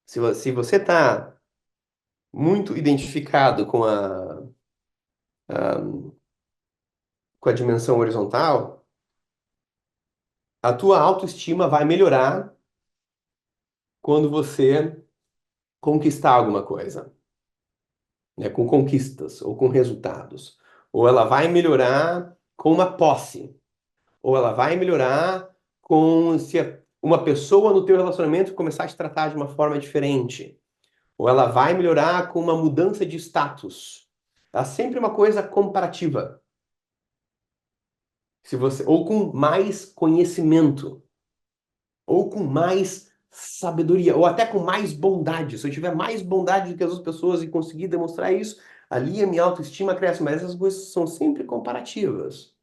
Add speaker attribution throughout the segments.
Speaker 1: Se você está muito identificado com a dimensão horizontal, a tua autoestima vai melhorar quando você conquistar alguma coisa, né? Com conquistas ou com resultados. Ou ela vai melhorar com uma posse, ou ela vai melhorar com se uma pessoa no teu relacionamento começar a te tratar de uma forma diferente. Ou ela vai melhorar com uma mudança de status. Tá sempre uma coisa comparativa. Se você, ou com mais conhecimento, ou com mais sabedoria, ou até com mais bondade. Se eu tiver mais bondade do que as outras pessoas e conseguir demonstrar isso, ali a minha autoestima cresce. Mas essas coisas são sempre comparativas.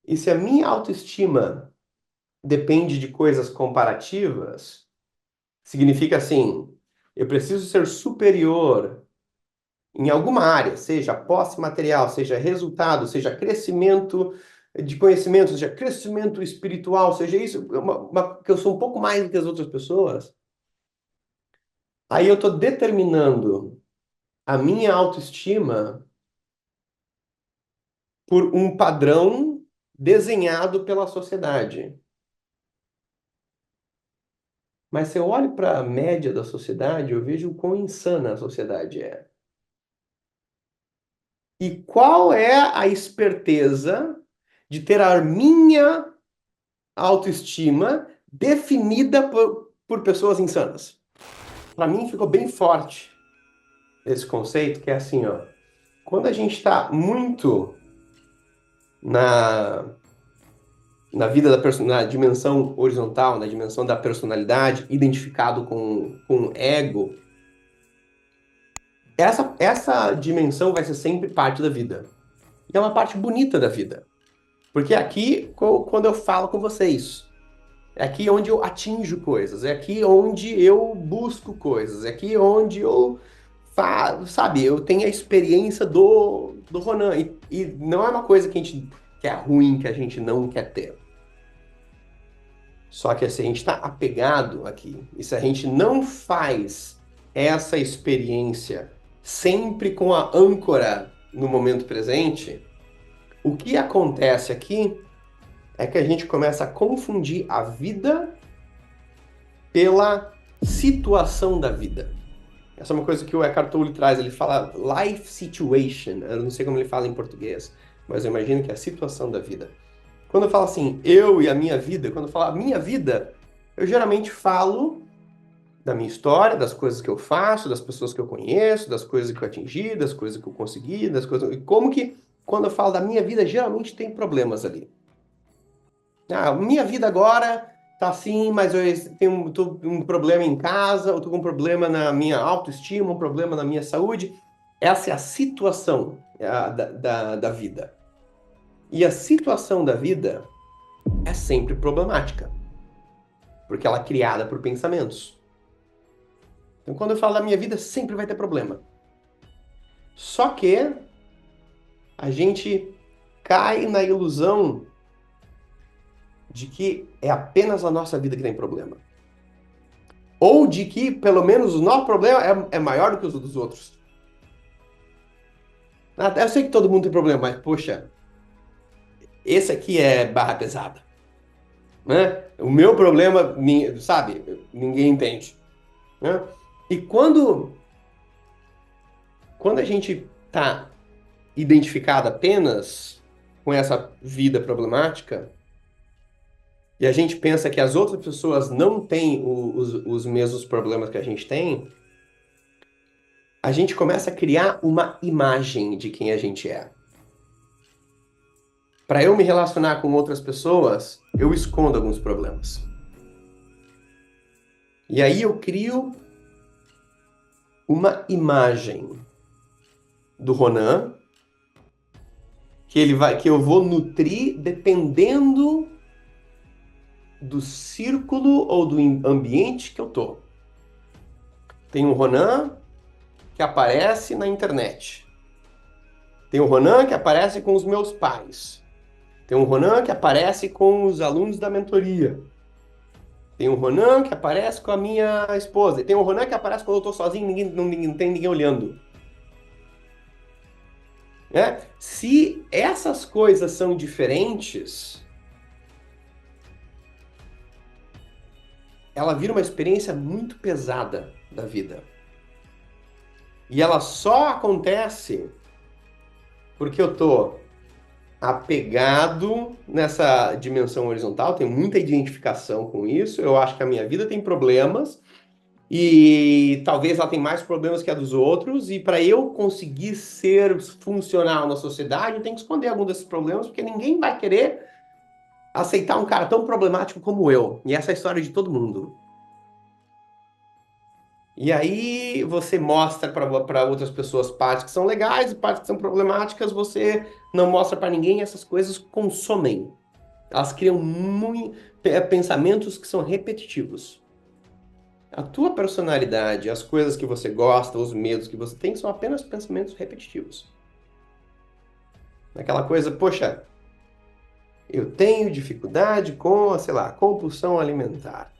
Speaker 1: E se a minha autoestima depende de coisas comparativas, significa assim, eu preciso ser superior em alguma área, seja posse material, seja resultado, seja crescimento de conhecimento, seja crescimento espiritual, seja isso, que eu sou um pouco mais do que as outras pessoas, aí eu estou determinando a minha autoestima por um padrão desenhado pela sociedade. Mas se eu olho para a média da sociedade, eu vejo o quão insana a sociedade é. E qual é a esperteza de ter a minha autoestima definida por pessoas insanas? Para mim ficou bem forte esse conceito, que é assim, ó. Quando a gente está muito na, na vida na dimensão horizontal, na dimensão da personalidade, identificado com ego, essa dimensão vai ser sempre parte da vida. E é uma parte bonita da vida. Porque é aqui, quando eu falo com vocês, é aqui onde eu atinjo coisas, é aqui onde eu busco coisas, é aqui onde eu, sabe, eu tenho a experiência do Ronan. E não é uma coisa que é ruim, que a gente não quer ter. Só que se a gente está apegado aqui, e se a gente não faz essa experiência sempre com a âncora no momento presente, o que acontece aqui é que a gente começa a confundir a vida pela situação da vida. Essa é uma coisa que o Eckhart Tolle traz, ele fala life situation, eu não sei como ele fala em português, mas eu imagino que é a situação da vida. Quando eu falo assim, eu e a minha vida, quando eu falo a minha vida, eu geralmente falo da minha história, das coisas que eu faço, das pessoas que eu conheço, das coisas que eu atingi, das coisas que eu consegui, das coisas... E como que, quando eu falo da minha vida, geralmente tem problemas ali. Ah, minha vida agora tá assim, mas eu tô com um problema em casa, eu tô com um problema na minha autoestima, um problema na minha saúde. Essa é a situação da vida. E a situação da vida é sempre problemática, porque ela é criada por pensamentos. Então, quando eu falo da minha vida, sempre vai ter problema. Só que a gente cai na ilusão de que é apenas a nossa vida que tem problema. Ou de que, pelo menos, o nosso problema é maior do que os dos outros. Eu sei que todo mundo tem problema, mas, poxa, esse aqui é barra pesada, né? O meu problema, sabe, ninguém entende, né? E quando a gente tá identificado apenas com essa vida problemática, e a gente pensa que as outras pessoas não têm os mesmos problemas que a gente tem, a gente começa a criar uma imagem de quem a gente é. Para eu me relacionar com outras pessoas, eu escondo alguns problemas. E aí eu crio uma imagem do Ronan que eu vou nutrir dependendo do círculo ou do ambiente que eu tô. Tem um Ronan que aparece na internet. Tem um Ronan que aparece com os meus pais. Tem um Ronan que aparece com os alunos da mentoria. Tem o Ronan que aparece com a minha esposa. E tem o Ronan que aparece quando eu tô sozinho, não tem ninguém olhando. Né? Se essas coisas são diferentes, ela vira uma experiência muito pesada da vida. E ela só acontece porque eu tô apegado nessa dimensão horizontal, tenho muita identificação com isso. Eu acho que a minha vida tem problemas e talvez ela tenha mais problemas que a dos outros. E para eu conseguir ser funcional na sociedade, eu tenho que esconder algum desses problemas, porque ninguém vai querer aceitar um cara tão problemático como eu. E essa é a história de todo mundo. E aí você mostra para outras pessoas partes que são legais e partes que são problemáticas, você não mostra para ninguém, essas coisas consomem. Elas criam pensamentos que são repetitivos. A tua personalidade, as coisas que você gosta, os medos que você tem, são apenas pensamentos repetitivos. Aquela coisa, poxa, eu tenho dificuldade com, sei lá, compulsão alimentar.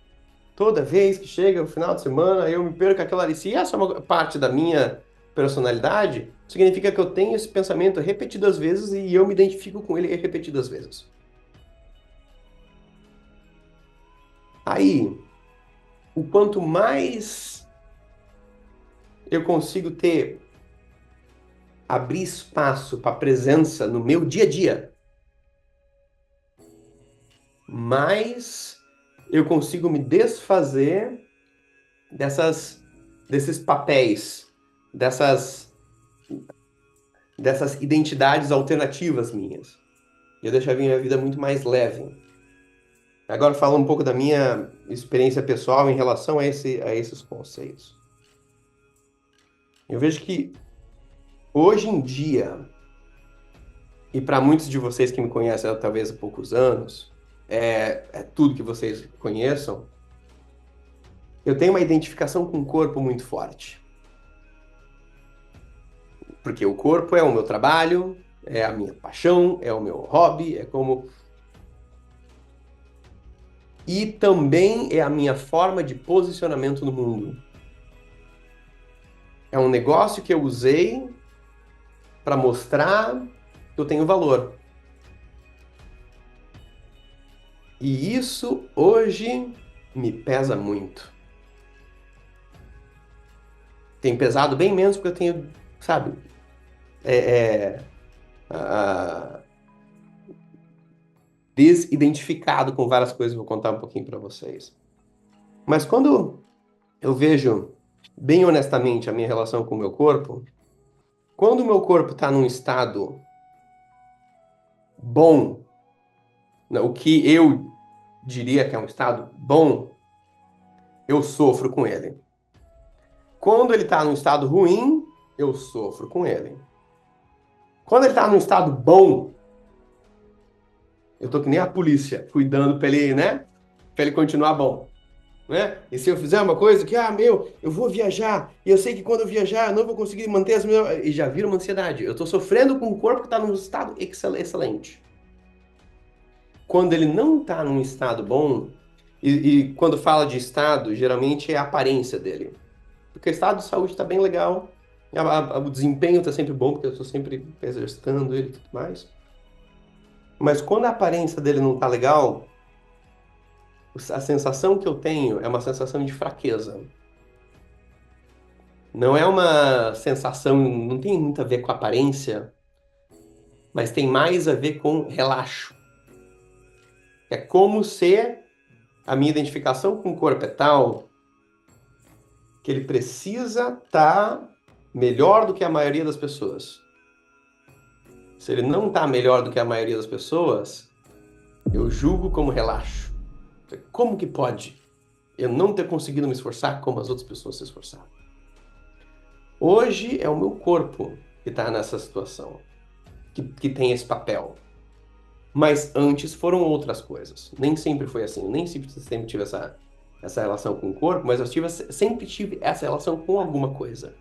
Speaker 1: Toda vez que chega o final de semana, eu me perco aquela ali. Se essa é uma parte da minha personalidade, significa que eu tenho esse pensamento repetidas vezes e eu me identifico com ele repetidas vezes. Aí, o quanto mais eu consigo abrir espaço para a presença no meu dia a dia, mais eu consigo me desfazer desses papéis, dessas identidades alternativas minhas. E eu deixo a minha vida muito mais leve. Agora, falando um pouco da minha experiência pessoal em relação a esses conceitos. Eu vejo que hoje em dia, e para muitos de vocês que me conhecem há talvez há poucos anos, é tudo que vocês conheçam, eu tenho uma identificação com o corpo muito forte. Porque o corpo é o meu trabalho, é a minha paixão, é o meu hobby, é como. E também é a minha forma de posicionamento no mundo. É um negócio que eu usei para mostrar que eu tenho valor. E isso hoje me pesa muito. Tem pesado bem menos porque eu tenho, sabe, a- desidentificado com várias coisas, vou contar um pouquinho para vocês. Mas quando eu vejo, bem honestamente, a minha relação com o meu corpo, quando o meu corpo está num estado bom, né, o que eu diria que é um estado bom, eu sofro com ele. Quando ele está num estado ruim, eu sofro com ele. Quando ele está num estado bom, eu tô que nem a polícia, cuidando para ele, né? Para ele continuar bom. Né? E se eu fizer uma coisa que, eu vou viajar, e eu sei que quando eu viajar eu não vou conseguir manter as minhas. E já vira uma ansiedade. Eu estou sofrendo com um corpo que está num estado excelente. Quando ele não está num estado bom, e quando fala de estado, geralmente é a aparência dele. Porque o estado de saúde está bem legal, o desempenho está sempre bom, porque eu estou sempre exercitando ele e tudo mais. Mas quando a aparência dele não está legal, a sensação que eu tenho é uma sensação de fraqueza. Não é uma sensação, não tem muito a ver com aparência, mas tem mais a ver com relaxo. É como se a minha identificação com o corpo é tal que ele precisa estar melhor do que a maioria das pessoas. Se ele não está melhor do que a maioria das pessoas, eu julgo como relaxo. Como que pode eu não ter conseguido me esforçar como as outras pessoas se esforçaram? Hoje é o meu corpo que está nessa situação, que tem esse papel. Mas antes foram outras coisas. Nem sempre foi assim. Nem sempre tive essa relação com o corpo, mas sempre tive essa relação com alguma coisa.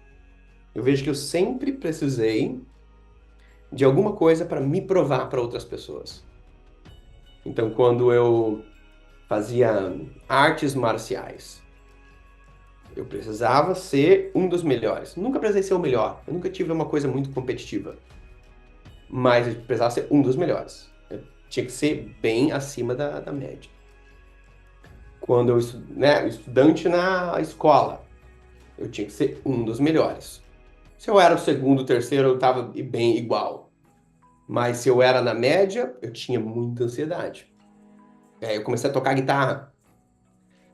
Speaker 1: Eu vejo que eu sempre precisei de alguma coisa para me provar para outras pessoas. Então, quando eu fazia artes marciais. Eu precisava ser um dos melhores. Nunca precisei ser o melhor. Eu nunca tive uma coisa muito competitiva. Mas eu precisava ser um dos melhores. Eu tinha que ser bem acima da média. Quando eu, né, estudante na escola, eu tinha que ser um dos melhores. Se eu era o segundo, o terceiro, eu estava bem igual. Mas se eu era na média, eu tinha muita ansiedade. Aí eu comecei a tocar guitarra.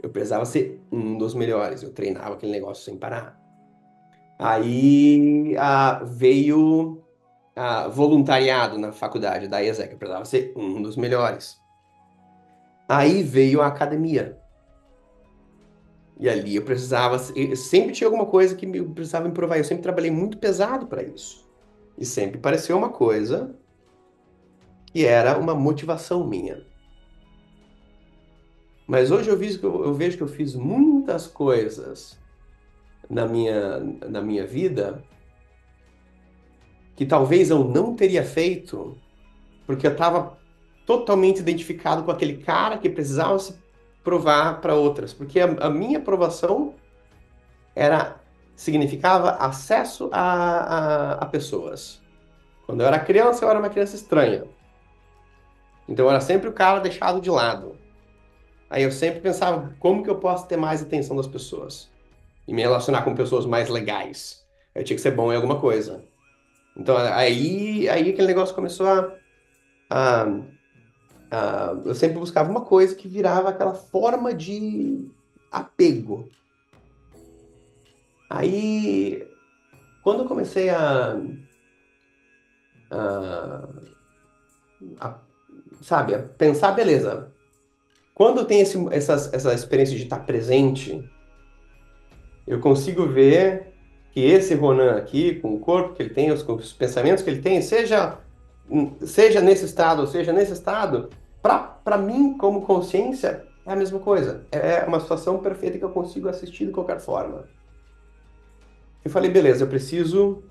Speaker 1: Eu precisava ser um dos melhores. Eu treinava aquele negócio sem parar. Aí veio voluntariado na faculdade da ESEC. Eu precisava ser um dos melhores. Aí veio a academia. E ali eu precisava. Sempre tinha alguma coisa que eu precisava me provar. Eu sempre trabalhei muito pesado para isso. E sempre pareceu uma coisa que era uma motivação minha. Mas hoje eu vejo que eu fiz muitas coisas na minha vida que talvez eu não teria feito porque eu estava totalmente identificado com aquele cara que precisava se provar para outras. Porque a minha aprovação significava acesso a pessoas. Quando eu era criança, eu era uma criança estranha. Então eu era sempre o cara deixado de lado. Aí eu sempre pensava, como que eu posso ter mais atenção das pessoas? E me relacionar com pessoas mais legais. Eu tinha que ser bom em alguma coisa. Então aí aquele negócio começou a, eu sempre buscava uma coisa que virava aquela forma de apego. Aí, quando eu comecei a, sabe, a pensar, beleza, quando eu tenho essa experiência de estar presente, eu consigo ver que esse Ronan aqui, com o corpo que ele tem, com os pensamentos que ele tem, seja nesse estado ou seja nesse estado, para mim, como consciência, é a mesma coisa. É uma situação perfeita que eu consigo assistir de qualquer forma. Eu falei, beleza, eu preciso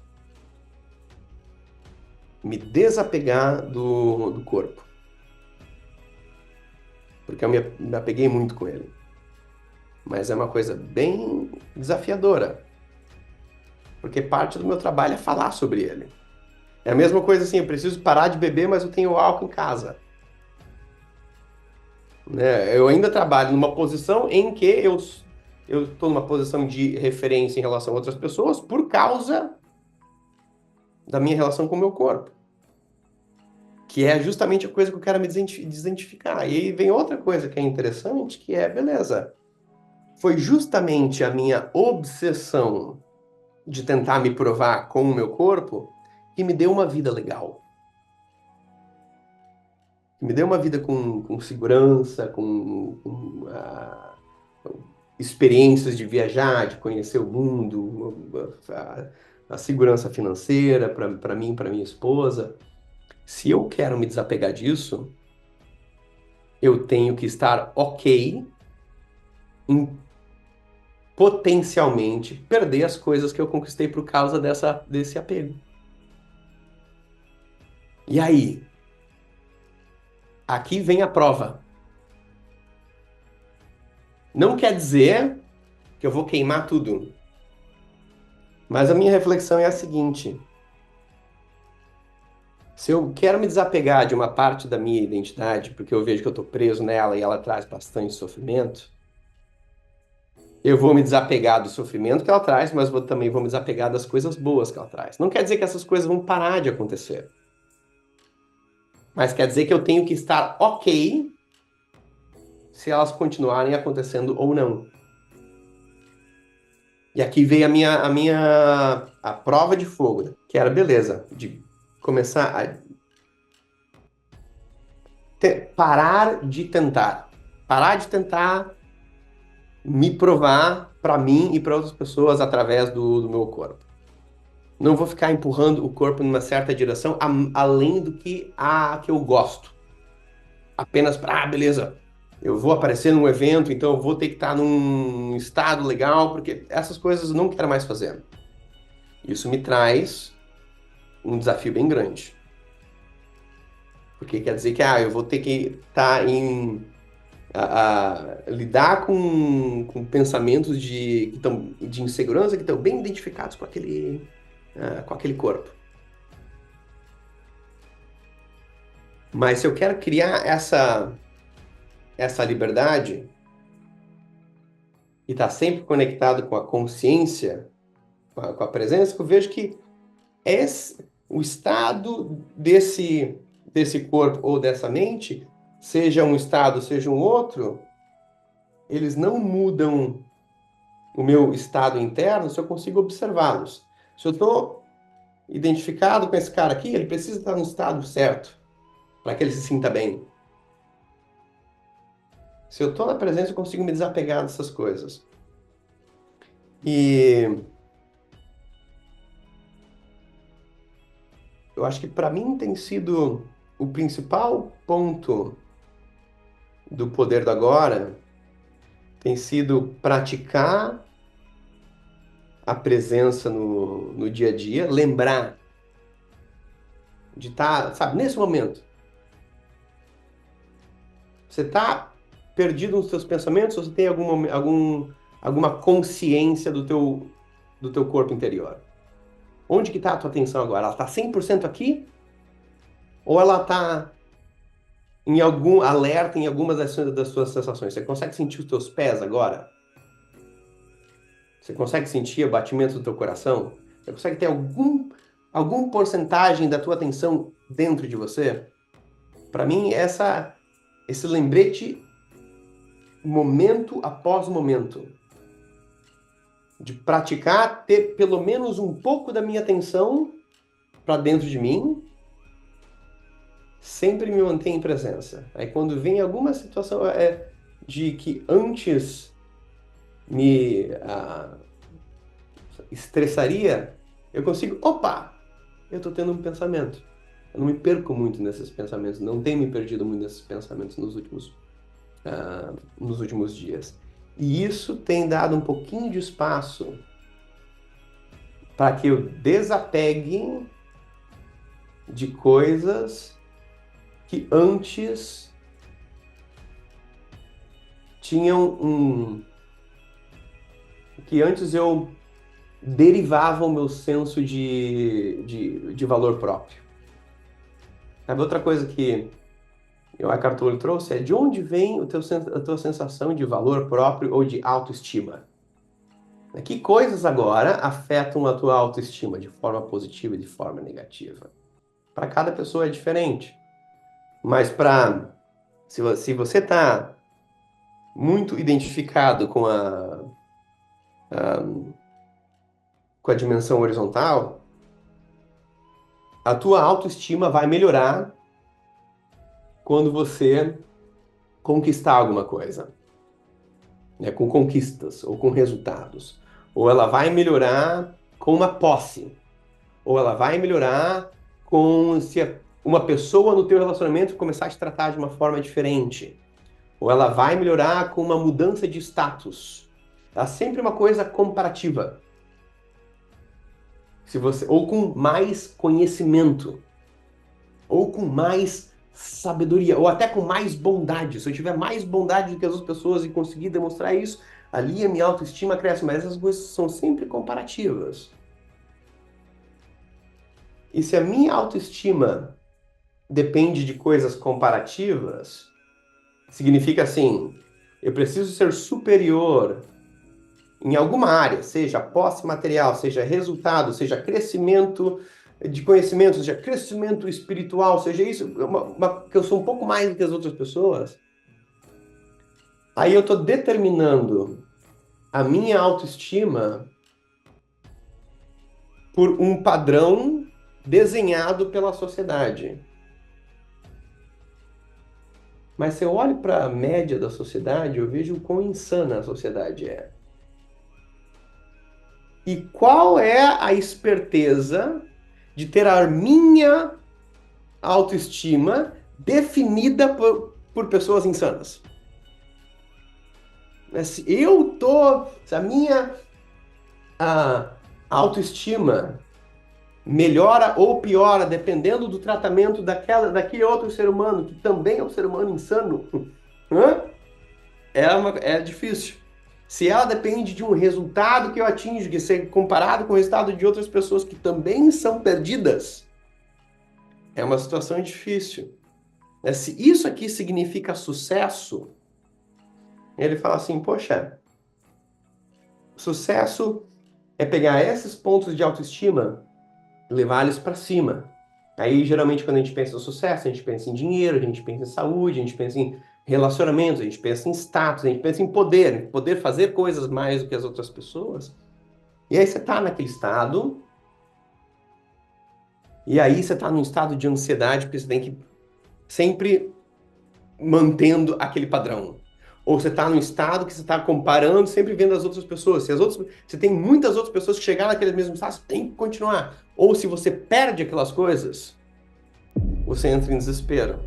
Speaker 1: me desapegar do corpo. Porque eu me apeguei muito com ele. Mas é uma coisa bem desafiadora. Porque parte do meu trabalho é falar sobre ele. É a mesma coisa assim, eu preciso parar de beber, mas eu tenho álcool em casa. Né? Eu ainda trabalho numa posição em que eu estou numa posição de referência em relação a outras pessoas por causa da minha relação com o meu corpo. Que é justamente a coisa que eu quero me desidentificar. E aí vem outra coisa que é interessante, que é, beleza, foi justamente a minha obsessão de tentar me provar com o meu corpo que me deu uma vida legal. Que me deu uma vida com segurança, experiências de viajar, de conhecer o mundo, a segurança financeira para mim, para minha esposa. Se eu quero me desapegar disso, eu tenho que estar ok em potencialmente perder as coisas que eu conquistei por causa desse apego. E aí? Aqui vem a prova. Não quer dizer que eu vou queimar tudo. Mas a minha reflexão é a seguinte: se eu quero me desapegar de uma parte da minha identidade, porque eu vejo que eu estou preso nela e ela traz bastante sofrimento, eu vou me desapegar do sofrimento que ela traz, mas também vou me desapegar das coisas boas que ela traz. Não quer dizer que essas coisas vão parar de acontecer. Mas quer dizer que eu tenho que estar ok se elas continuarem acontecendo ou não. E aqui veio a prova de fogo, que era, beleza, de começar a parar de tentar. Parar de tentar me provar para mim e para outras pessoas através do meu corpo. Não vou ficar empurrando o corpo numa certa direção além do que que eu gosto. Apenas para, beleza, eu vou aparecer num evento, então eu vou ter que estar num estado legal, porque essas coisas eu não quero mais fazer. Isso me traz um desafio bem grande. Porque quer dizer que eu vou ter que estar a lidar com pensamentos de insegurança que estão bem identificados com aquele corpo. Mas se eu quero criar essa liberdade e estar sempre conectado com a consciência, com a presença, eu vejo que o estado desse corpo ou dessa mente, seja um estado, seja um outro, eles não mudam o meu estado interno se eu consigo observá-los. Se eu estou identificado com esse cara aqui, ele precisa estar no estado certo para que ele se sinta bem. Se eu estou na presença, eu consigo me desapegar dessas coisas. E eu acho que para mim tem sido o principal ponto do poder do agora, tem sido praticar a presença no dia a dia, lembrar de estar, sabe, nesse momento. Você está perdido nos seus pensamentos ou você tem alguma consciência do teu corpo interior? Onde que está a tua atenção agora? Ela está 100% aqui? Ou ela está em algum alerta em algumas das suas sensações? Você consegue sentir os teus pés agora? Você consegue sentir o batimento do teu coração? Você consegue ter algum porcentagem da tua atenção dentro de você? Para mim, esse lembrete, momento após momento, de praticar, ter pelo menos um pouco da minha atenção para dentro de mim, sempre me mantém em presença. Aí quando vem alguma situação de que antes me estressaria, eu consigo, opa, eu estou tendo um pensamento. Eu não me perco muito nesses pensamentos, não tenho me perdido muito nesses pensamentos nos últimos dias. E isso tem dado um pouquinho de espaço para que eu desapegue de coisas que antes que antes eu derivava o meu senso de valor próprio. Sabe, outra coisa que o Eckhart Tolle trouxe é de onde vem a tua sensação de valor próprio ou de autoestima? Que coisas agora afetam a tua autoestima de forma positiva e de forma negativa? Para cada pessoa é diferente. Mas se você está muito identificado com a dimensão horizontal, a tua autoestima vai melhorar quando você conquistar alguma coisa, né, com conquistas ou com resultados. Ou ela vai melhorar com uma posse. Ou ela vai melhorar se uma pessoa no teu relacionamento começar a te tratar de uma forma diferente. Ou ela vai melhorar com uma mudança de status. É sempre uma coisa comparativa. Ou com mais conhecimento. Ou com mais sabedoria, ou até com mais bondade. Se eu tiver mais bondade do que as outras pessoas e conseguir demonstrar isso, ali a minha autoestima cresce. Mas essas coisas são sempre comparativas. E se a minha autoestima depende de coisas comparativas, significa assim, eu preciso ser superior em alguma área, seja posse material, seja resultado, seja crescimento de conhecimento, seja crescimento espiritual, seja isso, que eu sou um pouco mais do que as outras pessoas, aí eu estou determinando a minha autoestima por um padrão desenhado pela sociedade. Mas se eu olho para a média da sociedade, eu vejo o quão insana a sociedade é. E qual é a esperteza de ter a minha autoestima definida por pessoas insanas? Se a minha autoestima melhora ou piora dependendo do tratamento daquele outro ser humano, que também é um ser humano insano, é difícil. Se ela depende de um resultado que eu atinjo, que ser comparado com o resultado de outras pessoas que também são perdidas, é uma situação difícil. Se isso aqui significa sucesso, ele fala assim, poxa, sucesso é pegar esses pontos de autoestima e levar eles para cima. Aí, geralmente, quando a gente pensa em sucesso, a gente pensa em dinheiro, a gente pensa em saúde, a gente pensa em relacionamentos, a gente pensa em status, a gente pensa em poder fazer coisas mais do que as outras pessoas. E aí você tá naquele estado, e aí você tá num estado de ansiedade, porque você tem que sempre mantendo aquele padrão. Ou você tá num estado que você tá comparando, sempre vendo as outras pessoas. Se tem muitas outras pessoas que chegaram naquele mesmo estado, você tem que continuar. Ou se você perde aquelas coisas, você entra em desespero.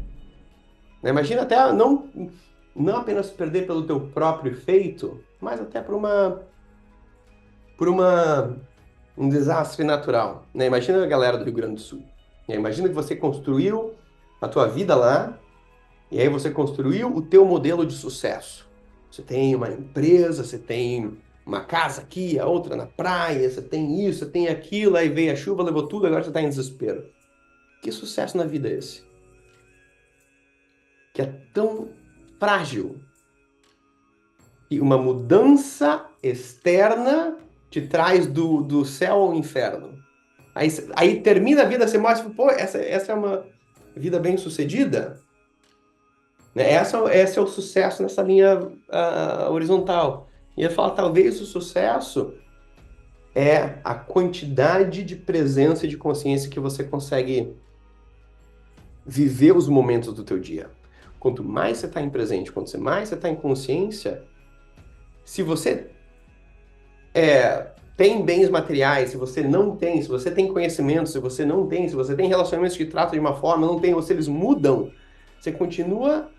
Speaker 1: Imagina até não apenas perder pelo teu próprio feito, mas até por um desastre natural. Imagina a galera do Rio Grande do Sul. Imagina que você construiu a tua vida lá, e aí você construiu o teu modelo de sucesso. Você tem uma empresa, você tem uma casa aqui, a outra na praia, você tem isso, você tem aquilo, aí veio a chuva, levou tudo, agora você está em desespero. Que sucesso na vida é esse? Que é tão frágil. E uma mudança externa te traz do céu ao inferno. Aí termina a vida, você mostra, pô, essa é uma vida bem-sucedida? Esse é o sucesso nessa linha horizontal. E ele fala, talvez o sucesso é a quantidade de presença e de consciência que você consegue viver os momentos do teu dia. Quanto mais você está em presente, quanto mais você está em consciência, se você tem bens materiais, se você não tem, se você tem conhecimento, se você não tem, se você tem relacionamentos que tratam de uma forma, não tem, ou se eles mudam, você continua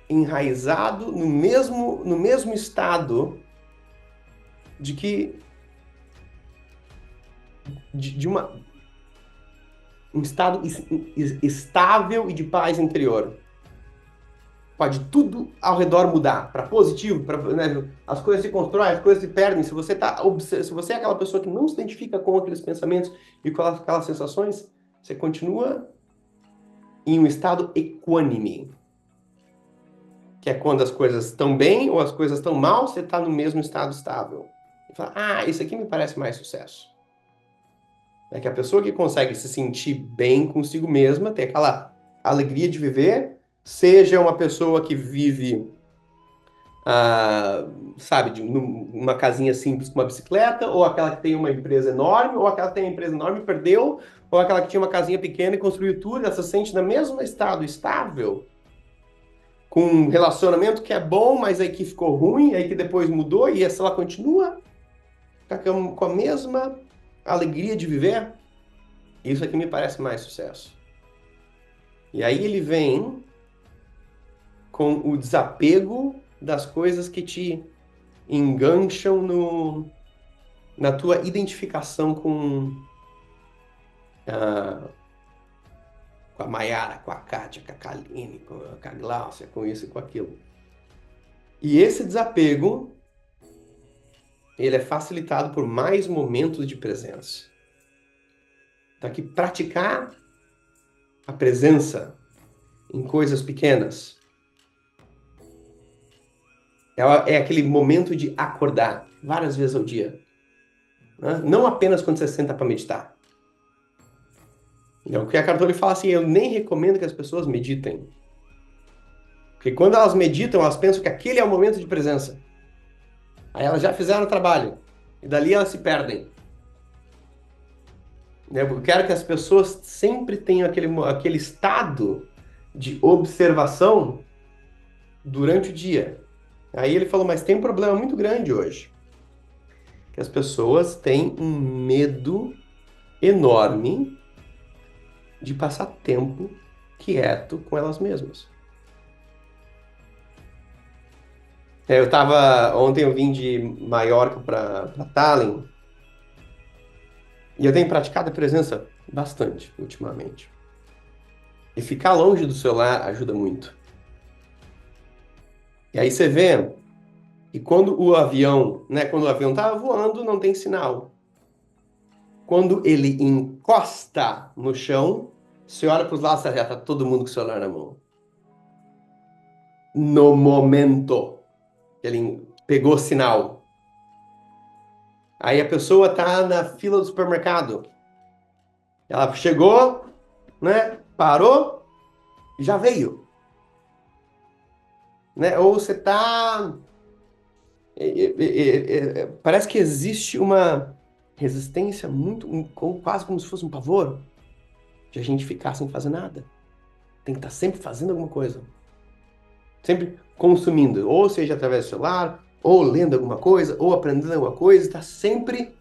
Speaker 1: enraizado no mesmo estado de um estado estável e de paz interior. Pode tudo ao redor mudar para positivo, né? As coisas se constroem, as coisas se perdem. Se você é aquela pessoa que não se identifica com aqueles pensamentos e com aquelas sensações, você continua em um estado equânime. Que é quando as coisas estão bem ou as coisas estão mal, você está no mesmo estado estável. E fala, isso aqui me parece mais sucesso. É que a pessoa que consegue se sentir bem consigo mesma, ter aquela alegria de viver, seja uma pessoa que vive, sabe, numa casinha simples com uma bicicleta, ou aquela que tem uma empresa enorme, ou aquela que tem uma empresa enorme e perdeu, ou aquela que tinha uma casinha pequena e construiu tudo, ela se sente no mesmo estado estável, com um relacionamento que é bom, mas aí que ficou ruim, aí que depois mudou, e essa ela continua com a mesma alegria de viver, isso aqui me parece mais sucesso. E aí ele vem com o desapego das coisas que te engancham na tua identificação com a Mayara, com a Kátia, com a Kaline, com a Gláucia, com isso e com aquilo. E esse desapego, ele é facilitado por mais momentos de presença. Então, aqui, praticar a presença em coisas pequenas é aquele momento de acordar várias vezes ao dia. Né? Não apenas quando você senta para meditar. O que a Cartoli fala assim, eu nem recomendo que as pessoas meditem. Porque quando elas meditam, elas pensam que aquele é o momento de presença. Aí elas já fizeram o trabalho. E dali elas se perdem. Eu quero que as pessoas sempre tenham aquele estado de observação durante o dia. Aí ele falou, mas tem um problema muito grande hoje. Que as pessoas têm um medo enorme de passar tempo quieto com elas mesmas. Ontem eu vim de Maiorca para Tallinn e eu tenho praticado a presença bastante ultimamente. E ficar longe do celular ajuda muito. E aí você vê que quando o avião, né, quando o avião tá voando, não tem sinal. Quando ele encosta no chão, você olha para os lados, já tá todo mundo com o celular na mão. No momento que ele pegou sinal. Aí a pessoa tá na fila do supermercado. Ela chegou, né? Parou, já veio, né? Ou você tá parece que existe uma resistência muito, quase como se fosse um pavor de a gente ficar sem fazer nada. Tem que estar sempre fazendo alguma coisa. Sempre consumindo, ou seja, através do celular, ou lendo alguma coisa, ou aprendendo alguma coisa, está sempre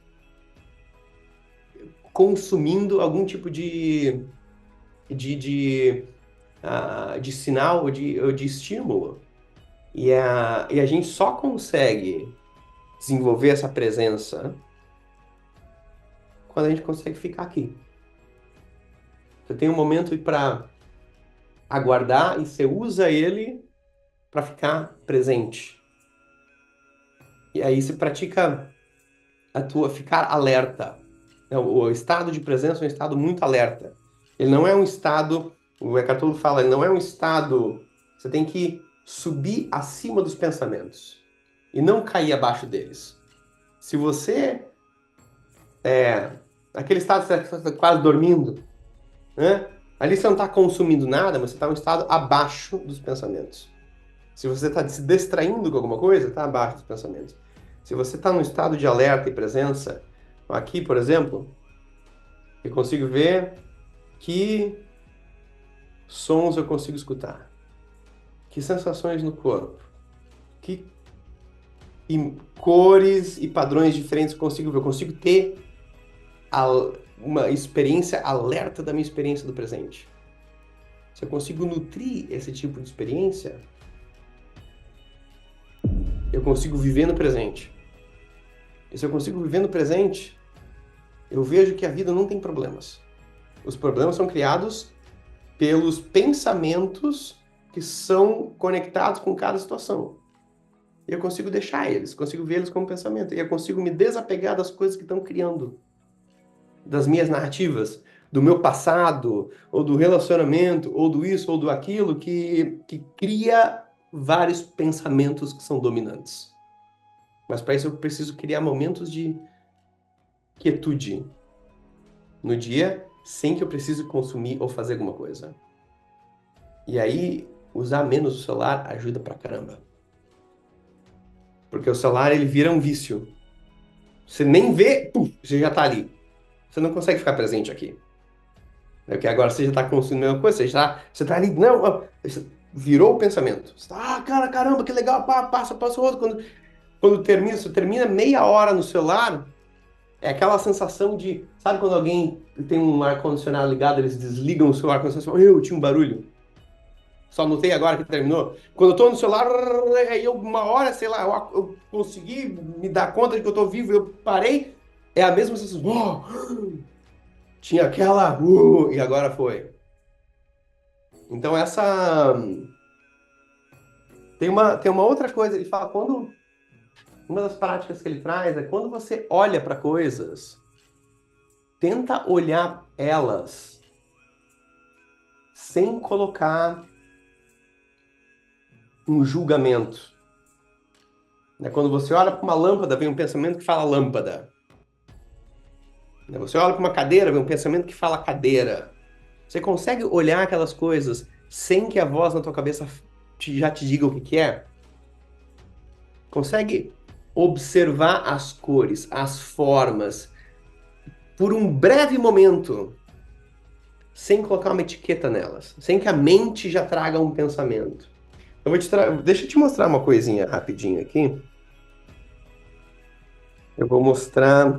Speaker 1: consumindo algum tipo de, de, de sinal ou de estímulo. E a gente só consegue desenvolver essa presença quando a gente consegue ficar aqui. Você tem um momento para aguardar e você usa ele para ficar presente. E aí você pratica a tua ficar alerta. O estado de presença é um estado muito alerta. Ele não é um estado, o Eckhart Tolle fala, ele não é um estado, você tem que subir acima dos pensamentos e não cair abaixo deles. Se você aquele estado que você está quase dormindo, né? Ali você não está consumindo nada, mas você está em um estado abaixo dos pensamentos. Se você está se distraindo com alguma coisa, está abaixo dos pensamentos. Se você está num estado de alerta e presença, aqui, por exemplo, eu consigo ver que sons eu consigo escutar, que sensações no corpo, que cores e padrões diferentes eu consigo ver. Eu consigo ter uma experiência alerta da minha experiência do presente. Se eu consigo nutrir esse tipo de experiência, eu consigo viver no presente. E se eu consigo viver no presente, eu vejo que a vida não tem problemas. Os problemas são criados pelos pensamentos que são conectados com cada situação. E eu consigo deixar eles, consigo ver eles como pensamento. E eu consigo me desapegar das coisas que estão criando, das minhas narrativas, do meu passado, ou do relacionamento, ou do isso, ou do aquilo, que cria vários pensamentos que são dominantes. Mas para isso eu preciso criar momentos de quietude no dia, sem que eu precise consumir ou fazer alguma coisa. E aí, usar menos o celular ajuda pra caramba. Porque o celular, ele vira um vício. Você nem vê, puf, você já tá ali. Você não consegue ficar presente aqui. Porque agora você já tá consumindo a mesma coisa, você tá ali, não, ó, virou o pensamento. Você tá, cara, caramba, que legal, passa outro. Quando termina, você termina meia hora no celular, é aquela sensação de, sabe quando alguém tem um ar-condicionado ligado, eles desligam o seu ar-condicionado, eu tinha um barulho. Só notei agora que terminou. Quando eu tô no celular, aí uma hora, sei lá, eu consegui me dar conta de que eu tô vivo, eu parei, é a mesma sensação. Tinha aquela, e agora foi. Então essa tem uma outra coisa, ele fala quando uma das práticas que ele traz é quando você olha para coisas, tenta olhar elas sem colocar um julgamento. Quando você olha para uma lâmpada, vem um pensamento que fala lâmpada. Você olha para uma cadeira, vem um pensamento que fala cadeira. Você consegue olhar aquelas coisas sem que a voz na tua cabeça já te diga o que é? Consegue observar as cores, as formas, por um breve momento, sem colocar uma etiqueta nelas, sem que a mente já traga um pensamento. Deixa eu te mostrar uma coisinha rapidinho aqui. Eu vou mostrar.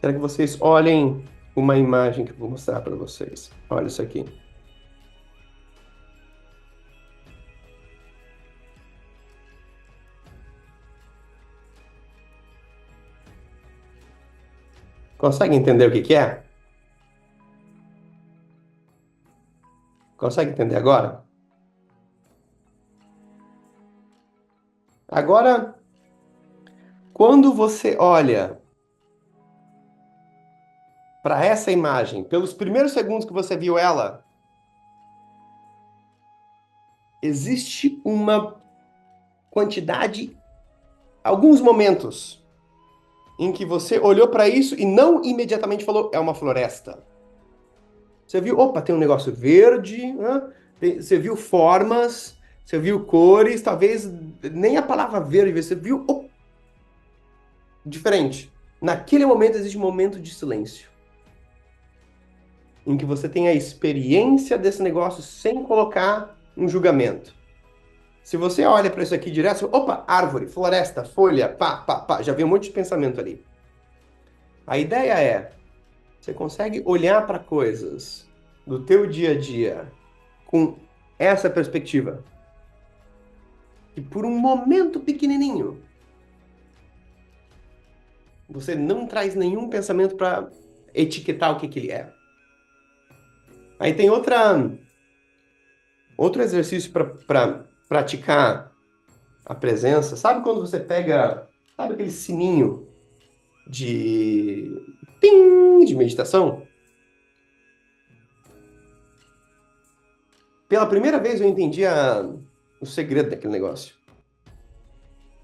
Speaker 1: Quero que vocês olhem uma imagem que eu vou mostrar para vocês. Olha isso aqui. Consegue entender o que é? Consegue entender agora? Agora, quando você olha para essa imagem, pelos primeiros segundos que você viu ela, existe uma quantidade, alguns momentos em que você olhou para isso e não imediatamente falou, é uma floresta. Você viu, opa, tem um negócio verde, né? Você viu formas, você viu cores, talvez nem a palavra verde, você viu, diferente. Naquele momento existe um momento de silêncio, em que você tem a experiência desse negócio sem colocar um julgamento. Se você olha para isso aqui direto, opa, árvore, floresta, folha, pá, pá, pá, já veio um monte de pensamento ali. A ideia é, você consegue olhar para coisas do teu dia a dia com essa perspectiva. E por um momento pequenininho, você não traz nenhum pensamento para etiquetar o que ele é. Aí tem outro exercício para praticar a presença. Sabe quando você pega, sabe aquele sininho de tim, de meditação? Pela primeira vez eu entendi o segredo daquele negócio.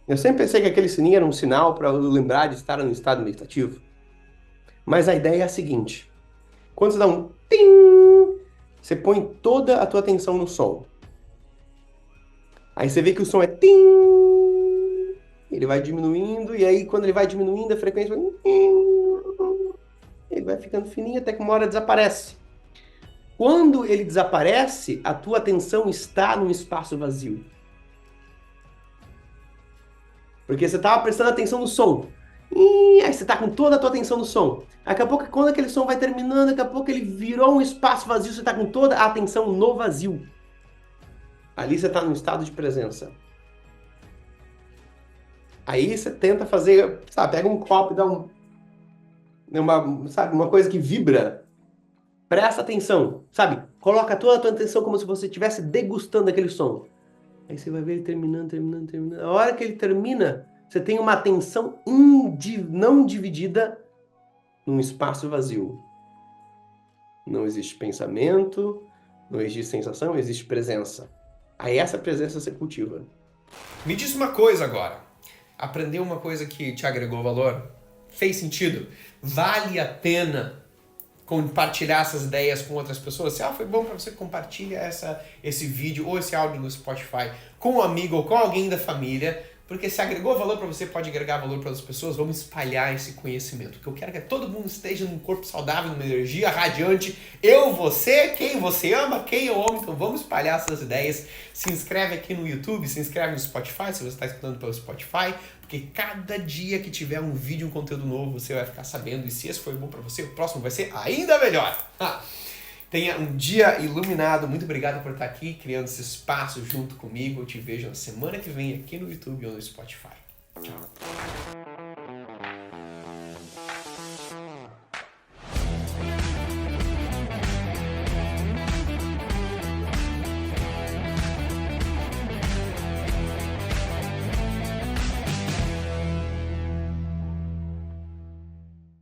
Speaker 1: Eu sempre pensei que aquele sininho era um sinal para eu lembrar de estar no estado meditativo. Mas a ideia é a seguinte: quando você dá um tim, você põe toda a tua atenção no som. Aí você vê que o som é tim, ele vai diminuindo, e aí quando ele vai diminuindo, a frequência vai... ele vai ficando fininho até que uma hora desaparece. Quando ele desaparece, a tua atenção está num espaço vazio. Porque você estava prestando atenção no som. Aí você está com toda a tua atenção no som. Daqui a pouco, quando aquele som vai terminando, daqui a pouco ele virou um espaço vazio, você está com toda a atenção no vazio. Ali você está num estado de presença. Aí você tenta fazer, sabe, pega um copo e dá uma coisa que vibra. Presta atenção, sabe? Coloca toda a tua atenção como se você estivesse degustando aquele som. Aí você vai ver ele terminando, terminando, terminando. A hora que ele termina, você tem uma atenção não dividida num espaço vazio. Não existe pensamento, não existe sensação, existe presença. Aí essa presença você cultiva. Me diz uma coisa agora. Aprendeu uma coisa que te agregou valor? Fez sentido? Vale a pena compartilhar essas ideias com outras pessoas? Se foi bom para você, compartilha esse vídeo ou esse áudio no Spotify com um amigo ou com alguém da família, porque se agregou valor para você, pode agregar valor para outras pessoas. Vamos espalhar esse conhecimento, porque eu quero que todo mundo esteja num corpo saudável, numa energia radiante. Eu, você, quem você ama, quem eu amo. Então vamos espalhar essas ideias. Se inscreve aqui no YouTube, se inscreve no Spotify, se você está escutando pelo Spotify, porque cada dia que tiver um vídeo, um conteúdo novo, você vai ficar sabendo. E se esse foi bom para você, o próximo vai ser ainda melhor. Tenha um dia iluminado. Muito obrigado por estar aqui, criando esse espaço junto comigo. Eu te vejo na semana que vem aqui no YouTube ou no Spotify. Tchau.